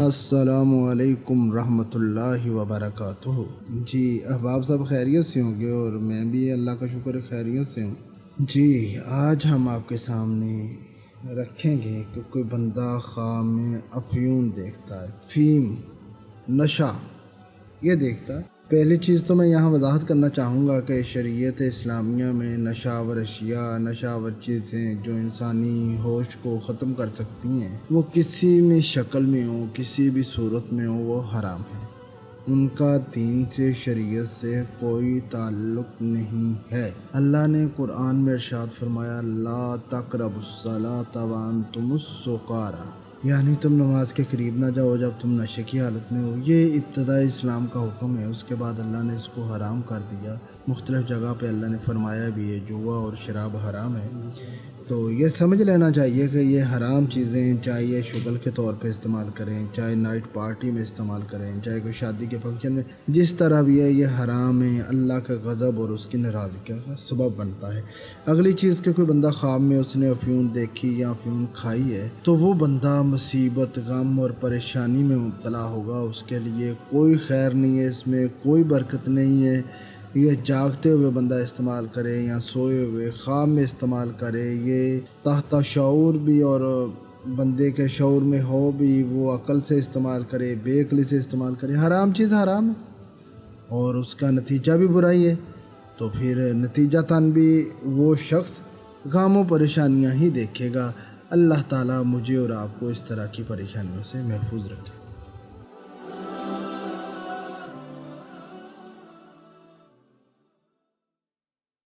السلام علیکم رحمۃ اللہ وبرکاتہ۔ جی احباب صاحب خیریت سے ہوں گے، اور میں بھی اللہ کا شکر خیریت سے ہوں۔ جی آج ہم آپ کے سامنے رکھیں گے کہ کوئی بندہ خواب میں افیون دیکھتا ہے، فیم، نشہ یہ دیکھتا ہے۔ پہلی چیز تو میں یہاں وضاحت کرنا چاہوں گا کہ شریعت اسلامیہ میں نشہ آور اشیاء، نشہ آور چیزیں جو انسانی ہوش کو ختم کر سکتی ہیں، وہ کسی بھی شکل میں ہو، کسی بھی صورت میں ہو، وہ حرام ہے۔ ان کا دین سے، شریعت سے کوئی تعلق نہیں ہے۔ اللہ نے قرآن میں ارشاد فرمایا، لا تقربوا الصلاۃ وانتم سکارى، یعنی تم نماز کے قریب نہ جاؤ جب تم نشے کی حالت میں ہو۔ یہ ابتدائی اسلام کا حکم ہے، اس کے بعد اللہ نے اس کو حرام کر دیا۔ مختلف جگہ پہ اللہ نے فرمایا بھی ہے جوا اور شراب حرام ہے۔ تو یہ سمجھ لینا چاہیے کہ یہ حرام چیزیں، چاہے یہ شغل کے طور پہ استعمال کریں، چاہے نائٹ پارٹی میں استعمال کریں، چاہے کوئی شادی کے فنکشن میں، جس طرح بھی ہے یہ حرام ہے، اللہ کا غضب اور اس کی ناراضگی کا سبب بنتا ہے۔ اگلی چیز کہ کوئی بندہ خواب میں اس نے افیون دیکھی یا افیون کھائی ہے تو وہ بندہ مصیبت، غم اور پریشانی میں مبتلا ہوگا۔ اس کے لیے کوئی خیر نہیں ہے، اس میں کوئی برکت نہیں ہے۔ یہ جاگتے ہوئے بندہ استعمال کرے یا سوئے ہوئے خواب میں استعمال کرے، یہ تحت شعور بھی اور بندے کے شعور میں ہو بھی، وہ عقل سے استعمال کرے، بے عقلی سے استعمال کرے، حرام چیز حرام ہے اور اس کا نتیجہ بھی برائی ہے۔ تو پھر نتیجہ تن بھی وہ شخص غم و پریشانیاں ہی دیکھے گا۔ اللہ تعالیٰ مجھے اور آپ کو اس طرح کی پریشانیوں سے محفوظ رکھے۔